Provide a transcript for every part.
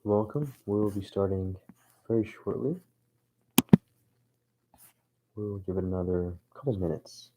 Welcome. We will be starting very shortly. We will give it another couple minutes.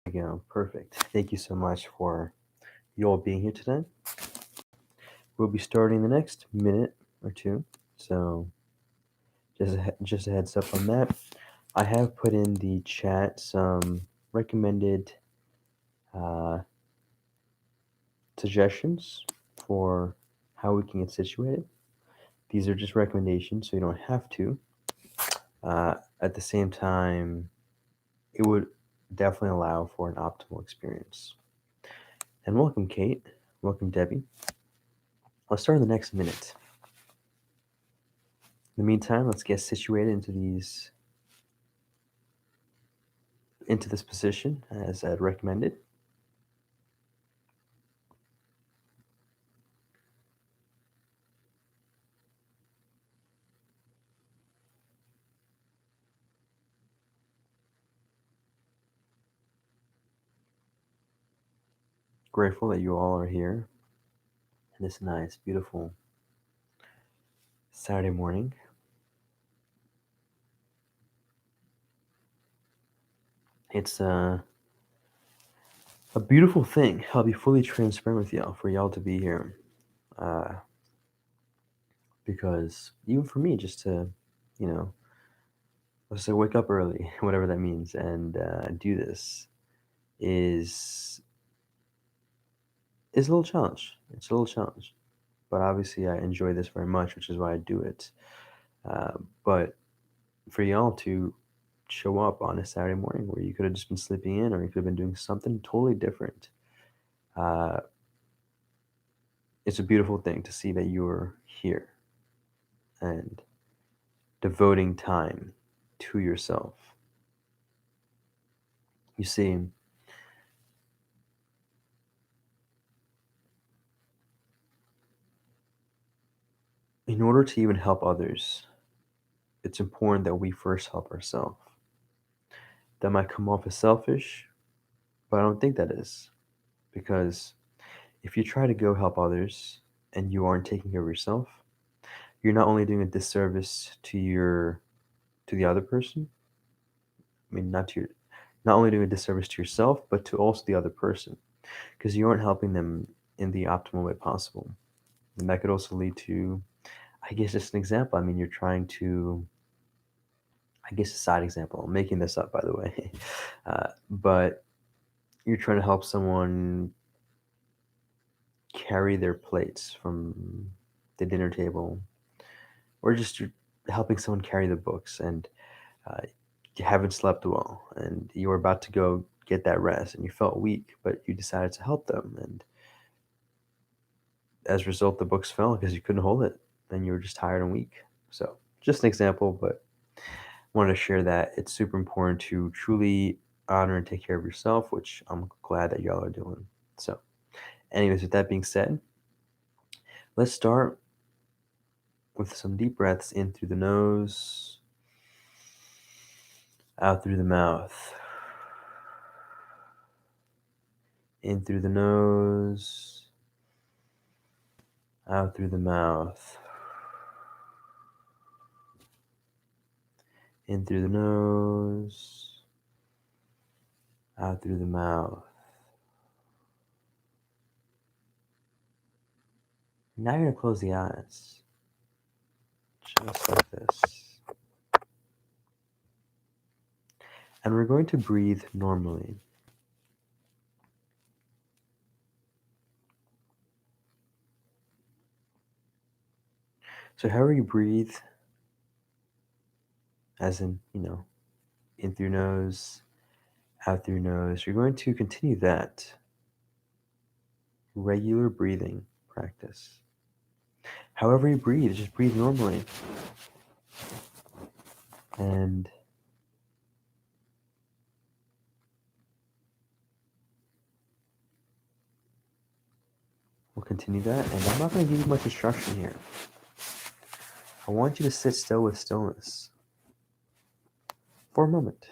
There we go. Perfect. Thank you so much for you all being here today. We'll be starting the next minute or two. So just a heads up on that. I have put in the chat some recommended uh, suggestions for how we can get situated. These are just recommendations, so you don't have to. At the same time, it would definitely allow for an optimal experience. And welcome, Kate. Welcome, Debbie. Let's start in the next minute. In the meantime, let's get situated into this position as recommended. Grateful that you all are here in this nice, beautiful Saturday morning. It's a beautiful thing. I'll be fully transparent with y'all for y'all to be here. Because even for me, just to, you know, let's say wake up early, whatever that means, and do this is is a little challenge. It's a little challenge, but obviously I enjoy this very much, which is why I do it. But for y'all to show up on a Saturday morning where you could have just been sleeping in, or you could have been doing something totally different, uh, it's a beautiful thing to see that you're here and devoting time to yourself. You see, in order to even help others, it's important that we first help ourselves. That might come off as selfish, but I don't think that is. Because if you try to go help others and you aren't taking care of yourself, you're not only doing a disservice to the other person. I mean, not only doing a disservice to yourself, but to also the other person, because you aren't helping them in the optimal way possible. And that could also lead to, I guess, just an example. I mean, you're trying to, I guess, a side example. I'm making this up, by the way, but you're trying to help someone carry their plates from the dinner table, or just you're helping someone carry the books, and uh, you haven't slept well, and you were about to go get that rest, and you felt weak, but you decided to help them, and as a result, the books fell because you couldn't hold it, and you were just tired and weak. So, just an example, but wanted to share that it's super important to truly honor and take care of yourself, which I'm glad that y'all are doing. So, anyways, with that being said, let's start with some deep breaths in through the nose, out through the mouth. In through the nose, out through the mouth. In through the nose, out through the mouth. Now you're going to close the eyes, just like this. And we're going to breathe normally. So however you breathe, as in, in through your nose, out through your nose, you're going to continue that regular breathing practice. However you breathe, just breathe normally. And we'll continue that. And I'm not going to give you much instruction here. I want you to sit still with stillness for a moment.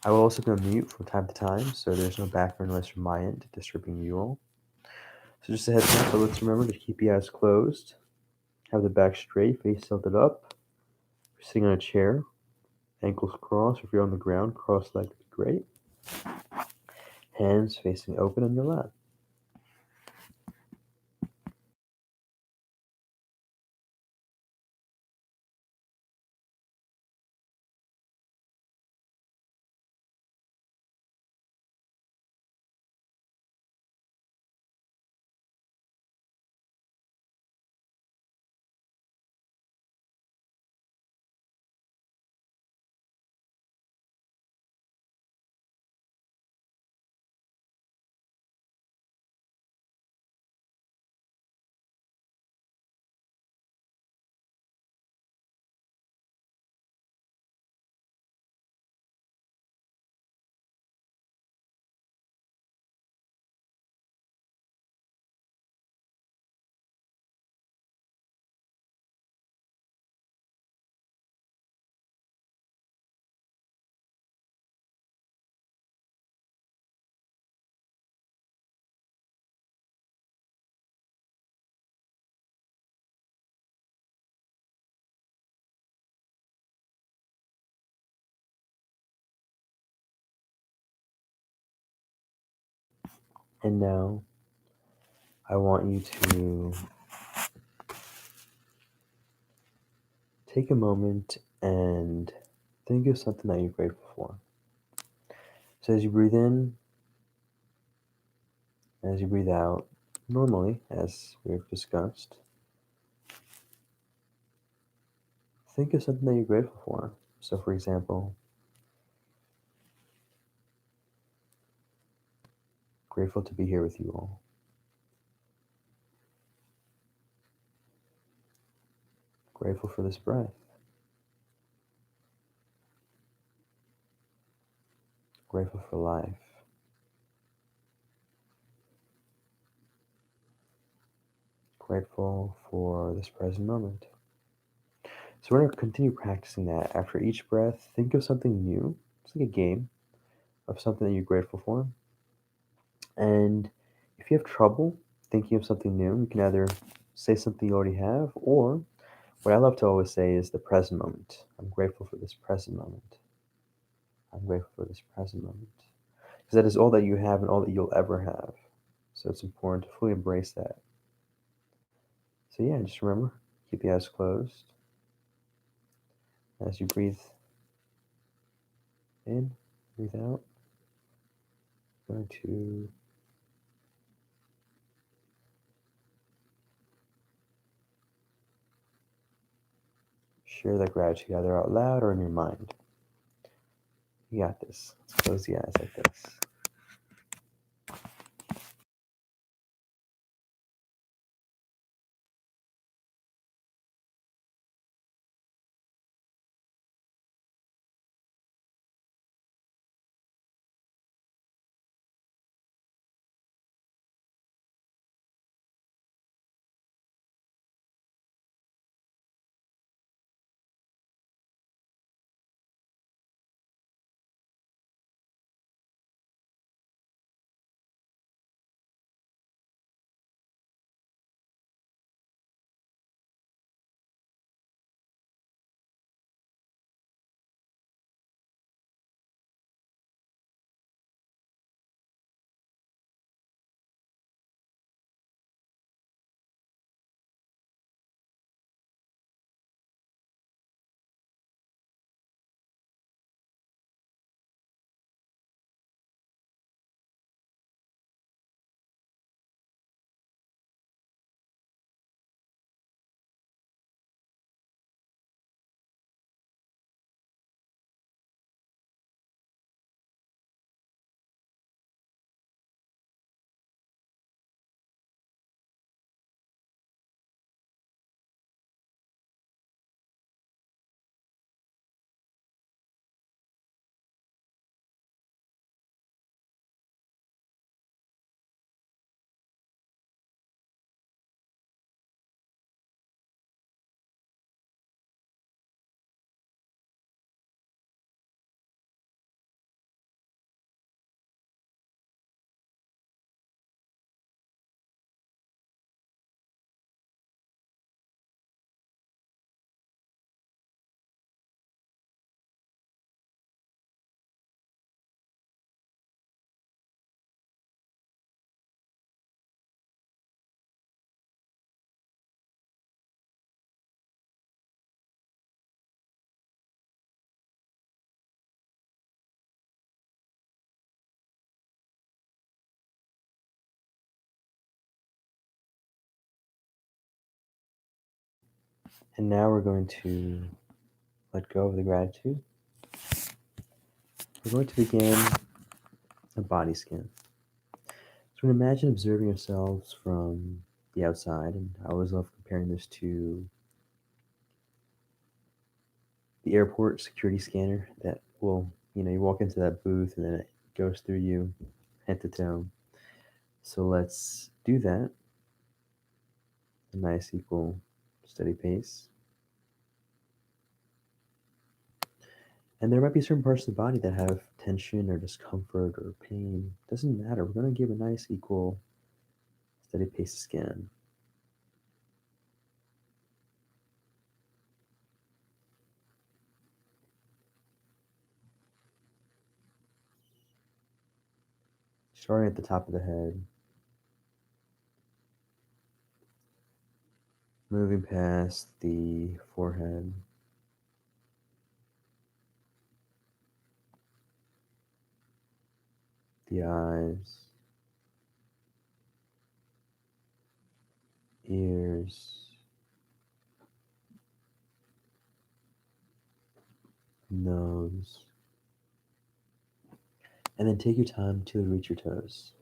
I will also go mute from time to time, so there's no background noise from my end disturbing you all. So just a heads up, but let's remember to keep your eyes closed. Have the back straight, face tilted up. If you're sitting on a chair, ankles crossed. If you're on the ground, cross-legged would be great. Hands facing open on your lap. And now, I want you to take a moment and think of something that you're grateful for. So as you breathe in, as you breathe out, normally, as we've discussed, think of something that you're grateful for. So for example, grateful to be here with you all. Grateful for this breath. Grateful for life. Grateful for this present moment. So we're going to continue practicing that. After each breath, think of something new. It's like a game of something that you're grateful for. And if you have trouble thinking of something new, you can either say something you already have, or what I love to always say is the present moment. I'm grateful for this present moment. I'm grateful for this present moment. Because that is all that you have and all that you'll ever have. So it's important to fully embrace that. So yeah, just remember, keep your eyes closed. As you breathe in, breathe out. Going to share that gratitude either out loud or in your mind. You got this. Let's close the eyes like this. And now we're going to let go of the gratitude. We're going to begin a body scan. So imagine observing yourselves from the outside, and I always love comparing this to the airport security scanner that will, you walk into that booth and then it goes through you head to toe. So let's do that. A nice, equal, steady pace. And there might be certain parts of the body that have tension or discomfort or pain. Doesn't matter. We're going to give a nice, equal, steady pace scan. Starting at the top of the head, moving past the forehead, the eyes, ears, nose, and then take your time to reach your toes.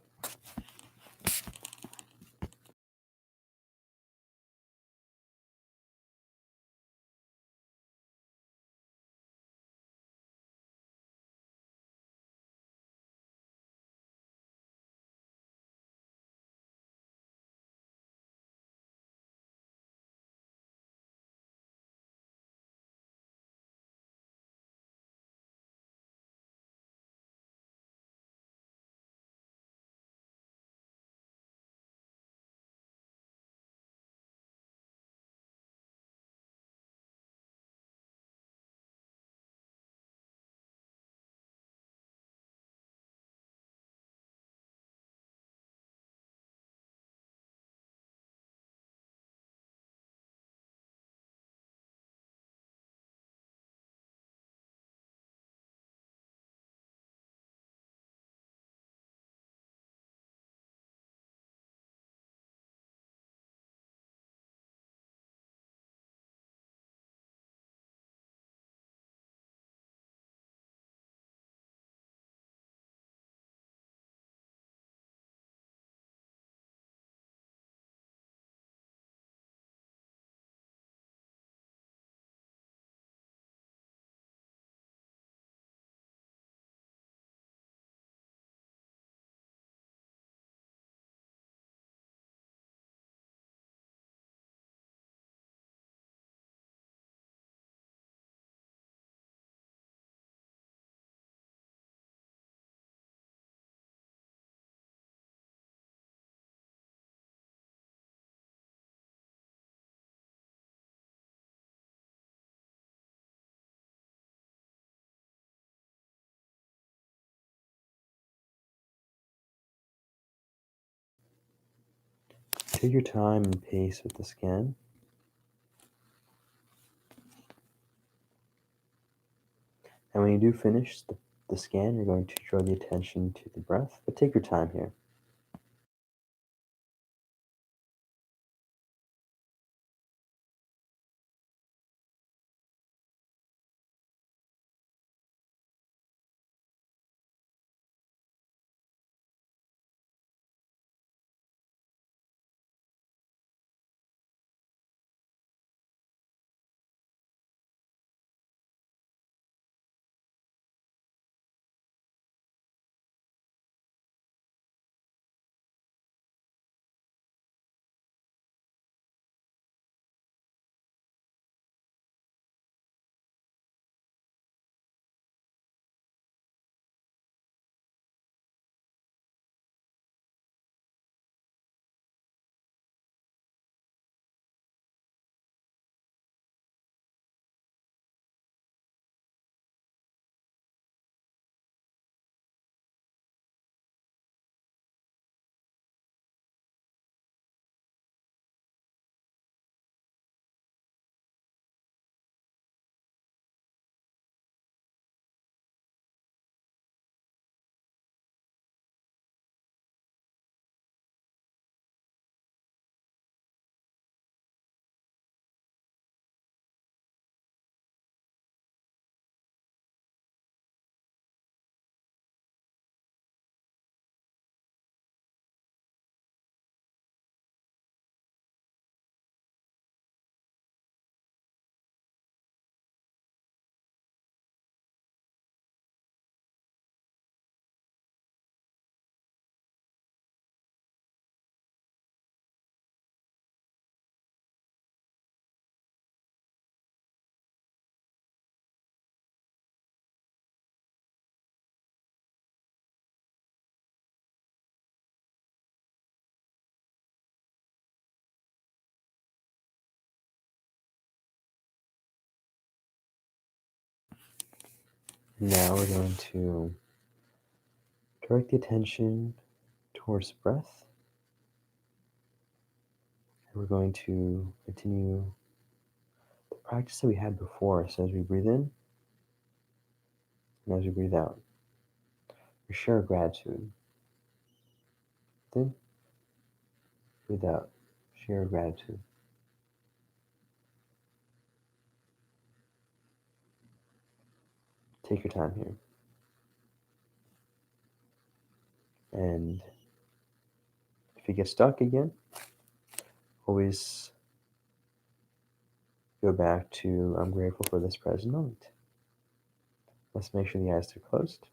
Take your time and pace with the scan. And when you do finish the scan, you're going to draw the attention to the breath, but take your time here. Now we're going to direct the attention towards the breath. And we're going to continue the practice that we had before. So as we breathe in and as we breathe out, we share gratitude. Then breathe out, share gratitude. Take your time here. And if you get stuck again, always go back to I'm grateful for this present moment. Let's make sure the eyes are closed,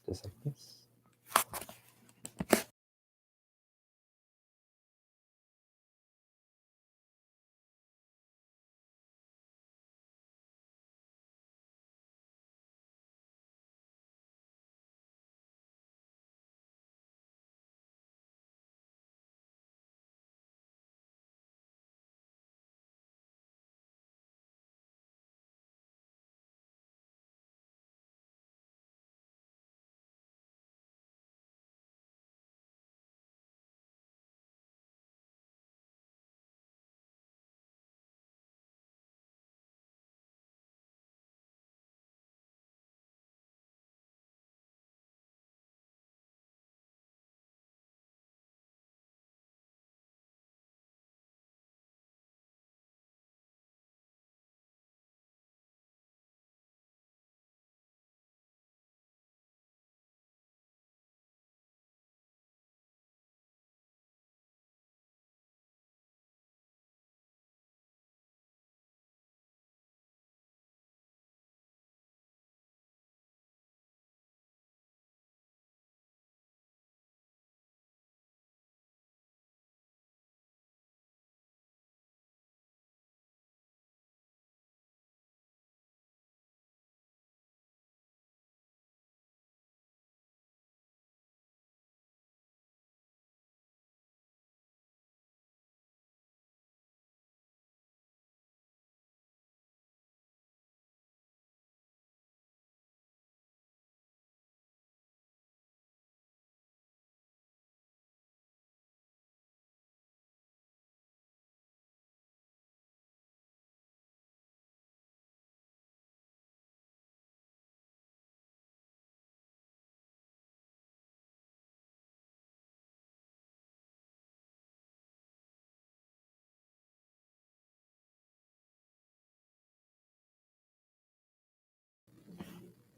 just like this.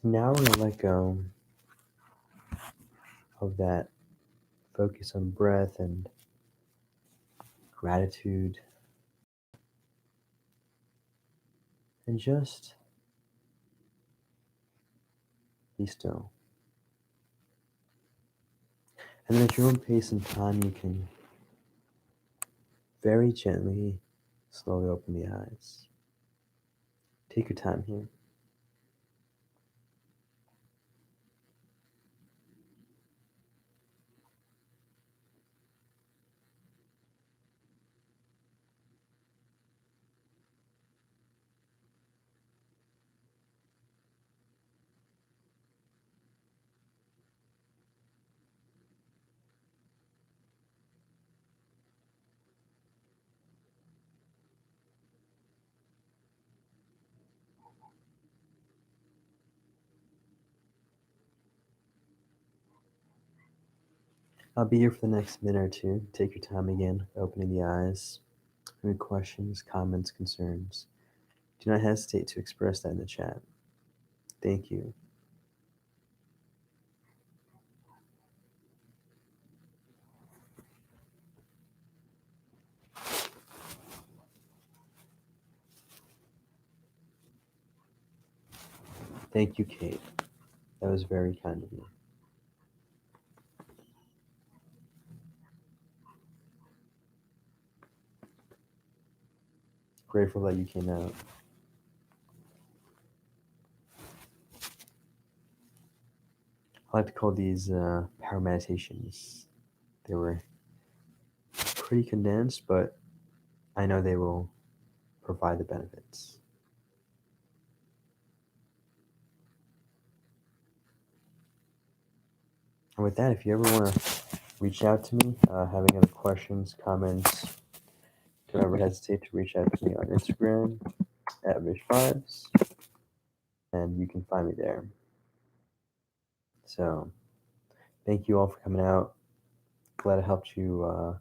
Now we're going to let go of that focus on breath and gratitude and just be still. And then at your own pace and time, you can very gently, slowly open the eyes. Take your time here. I'll be here for the next minute or two. Take your time again, opening the eyes. Any questions, comments, concerns, do not hesitate to express that in the chat. Thank you. Thank you, Kate. That was very kind of you. Grateful that you came out. I like to call these power meditations. They were pretty condensed, but I know they will provide the benefits. And with that, if you ever want to reach out to me, have any other questions, comments, don't ever hesitate to reach out to me on Instagram at Vish5s, and you can find me there. So, thank you all for coming out. Glad I helped you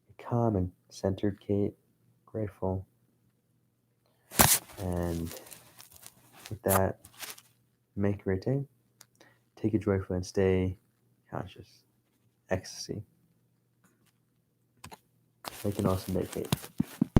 be calm and centered, Kate. Grateful. And with that, make a great day. Take it joyfully and stay conscious. Ecstasy. Make an awesome day, Kate.